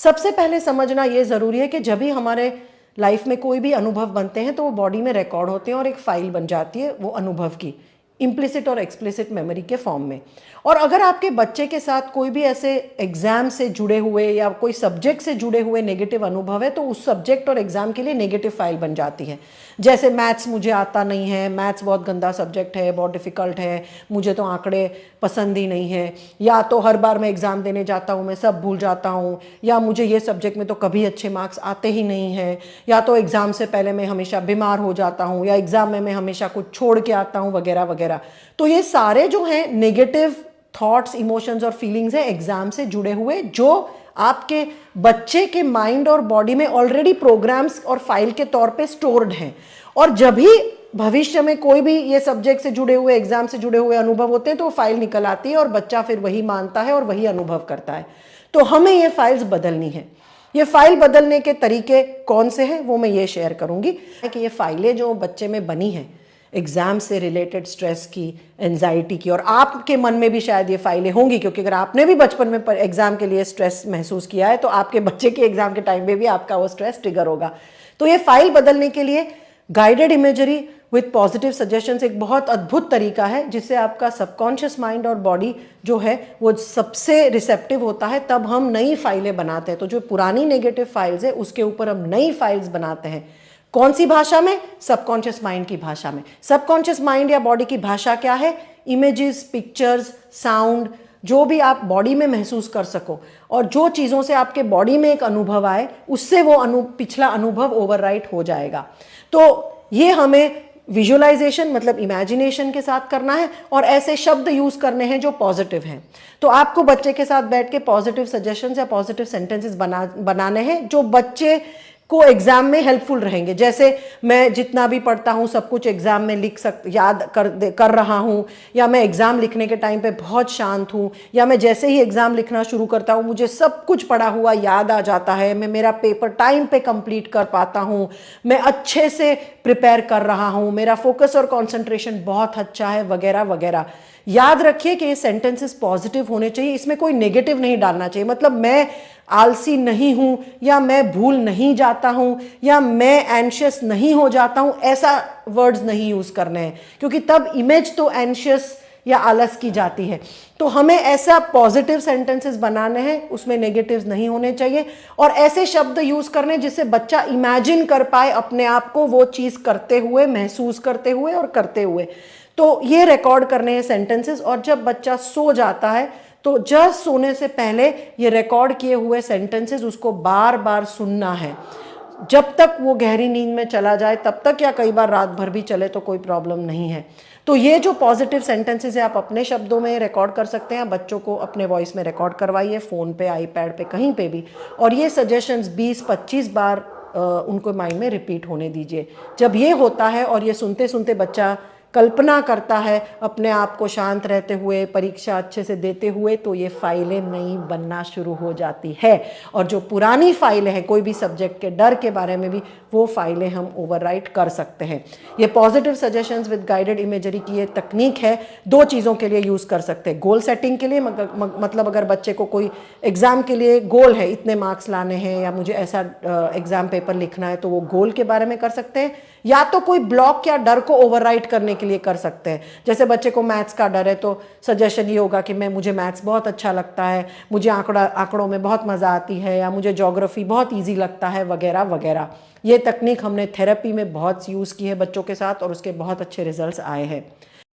सबसे पहले समझना ये ज़रूरी है कि जब भी हमारे लाइफ में कोई भी अनुभव बनते हैं तो वो बॉडी में रिकॉर्ड होते हैं और एक फाइल बन जाती है वो अनुभव की, इम्प्लिसिट और एक्सप्लिसिट मेमोरी के फॉर्म में। और अगर आपके बच्चे के साथ कोई भी ऐसे एग्जाम से जुड़े हुए या कोई सब्जेक्ट से जुड़े हुए नेगेटिव अनुभव है तो उस सब्जेक्ट और एग्जाम के लिए नेगेटिव फाइल बन जाती है। जैसे मैथ्स मुझे आता नहीं है, मैथ्स बहुत गंदा सब्जेक्ट है, बहुत डिफ़िकल्ट है, मुझे तो आंकड़े पसंद ही नहीं है, या तो हर बार मैं एग्ज़ाम देने जाता हूँ मैं सब भूल जाता हूँ, या मुझे ये सब्जेक्ट में तो कभी अच्छे मार्क्स आते ही नहीं हैं, या तो एग्ज़ाम से पहले मैं हमेशा बीमार हो जाता हूँ, या एग्ज़ाम में मैं हमेशा कुछ छोड़ के आता हूँ वगैरह वगैरह। तो ये सारे जो हैं नेगेटिव थॉट्स, इमोशंस और फीलिंग्स हैं एग्जाम से जुड़े हुए, जो आपके बच्चे के माइंड और बॉडी में ऑलरेडी प्रोग्राम्स और फाइल के तौर पे स्टोर्ड हैं। और जब भी भविष्य में कोई भी ये सब्जेक्ट से जुड़े हुए, एग्जाम से जुड़े हुए अनुभव होते हैं तो वो फाइल निकल आती है और बच्चा फिर वही मानता है और वही अनुभव करता है। तो हमें ये फाइल्स बदलनी है। ये फाइल बदलने के तरीके कौन से हैं वो मैं ये शेयर करूंगी कि ये फाइलें जो बच्चे में बनी हैं एग्जाम से रिलेटेड, स्ट्रेस की, एंजाइटी की, और आपके मन में भी शायद ये फाइलें होंगी, क्योंकि अगर आपने भी बचपन में एग्जाम के लिए स्ट्रेस महसूस किया है तो आपके बच्चे के एग्जाम के टाइम में भी आपका वो स्ट्रेस ट्रिगर होगा। तो ये फाइल बदलने के लिए guided imagery with positive suggestions एक बहुत अद्भुत तरीका है, जिससे आपका सबकॉन्शियस माइंड और बॉडी जो है वो सबसे रिसेप्टिव होता है। तब हम नई फाइलें बनाते हैं। तो जो पुरानी नेगेटिव फाइल्स है उसके ऊपर हम नई फाइल्स बनाते हैं। कौन सी भाषा में? सबकॉन्शियस माइंड की भाषा में। सबकॉन्शियस माइंड या बॉडी की भाषा क्या है? इमेजेस, पिक्चर्स, साउंड, जो भी आप बॉडी में महसूस कर सको और जो चीज़ों से आपके बॉडी में एक अनुभव आए उससे वो पिछला अनुभव ओवरराइट हो जाएगा। तो ये हमें विजुअलाइजेशन मतलब इमेजिनेशन के साथ करना है और ऐसे शब्द यूज करने हैं जो पॉजिटिव हैं। तो आपको बच्चे के साथ बैठ के पॉजिटिव सजेशंस या पॉजिटिव सेंटेंसेस बनाने हैं जो बच्चे को एग्जाम में हेल्पफुल रहेंगे। जैसे मैं जितना भी पढ़ता हूँ सब कुछ एग्जाम में याद कर रहा हूँ, या मैं एग्जाम लिखने के टाइम पे बहुत शांत हूँ, या मैं जैसे ही एग्जाम लिखना शुरू करता हूँ मुझे सब कुछ पढ़ा हुआ याद आ जाता है, मैं मेरा पेपर टाइम पे कंप्लीट कर पाता हूँ, मैं अच्छे से प्रिपेयर कर रहा हूँ, मेरा फोकस और कॉन्सेंट्रेशन बहुत अच्छा है, वगैरह वगैरह। याद रखिए कि ये सेंटेंसेस पॉजिटिव होने चाहिए, इसमें कोई नेगेटिव नहीं डालना चाहिए। मतलब मैं आलसी नहीं हूं, या मैं भूल नहीं जाता हूं, या मैं एंशियस नहीं हो जाता हूं, ऐसा वर्ड्स नहीं यूज करने हैं, क्योंकि तब इमेज तो एंशियस या आलस की जाती है। तो हमें ऐसा पॉजिटिव सेंटेंसेस बनाने हैं, उसमें नेगेटिव्स नहीं होने चाहिए, और ऐसे शब्द यूज करने जिससे बच्चा इमेजिन कर पाए अपने आप को वो चीज करते हुए, महसूस करते हुए और करते हुए। तो ये रिकॉर्ड करने हैं सेंटेंसेस। और जब बच्चा सो जाता है तो जस्ट सोने से पहले ये रिकॉर्ड किए हुए सेंटेंसेस उसको बार बार सुनना है, जब तक वो गहरी नींद में चला जाए तब तक, या कई बार रात भर भी चले तो कोई प्रॉब्लम नहीं है। तो ये जो पॉजिटिव सेंटेंसेस है आप अपने शब्दों में रिकॉर्ड कर सकते हैं, बच्चों को अपने वॉइस में रिकॉर्ड करवाइए, फ़ोन पे, आईपैड पे, कहीं पे भी, और ये सजेशंस 20-25 बार उनको माइंड में रिपीट होने दीजिए। जब ये होता है और ये सुनते सुनते बच्चा कल्पना करता है अपने आप को शांत रहते हुए, परीक्षा अच्छे से देते हुए, तो ये फाइलें नई बनना शुरू हो जाती है। और जो पुरानी फाइलें हैं कोई भी सब्जेक्ट के डर के बारे में भी, वो फाइलें हम ओवरराइट कर सकते हैं। ये positive suggestions with guided imagery की ये तकनीक है, 2 चीज़ों के लिए यूज़ कर सकते हैं। गोल सेटिंग के लिए, मतलब अगर बच्चे को कोई एग्ज़ाम के लिए गोल है, इतने मार्क्स लाने हैं या मुझे ऐसा एग्ज़ाम पेपर लिखना है, तो वो गोल के बारे में कर सकते हैं। या तो कोई ब्लॉक या डर को ओवरराइट करने के लिए कर सकते हैं। जैसे बच्चे को मैथ्स का डर है तो सजेशन ये होगा कि मुझे मैथ्स बहुत अच्छा लगता है, मुझे आंकड़ों में बहुत मज़ा आती है, या मुझे ज्योग्राफी बहुत ईजी लगता है, वगैरह वगैरह। ये तकनीक हमने थेरेपी में बहुत यूज़ की है बच्चों के साथ और उसके बहुत अच्छे रिजल्ट्स आए हैं।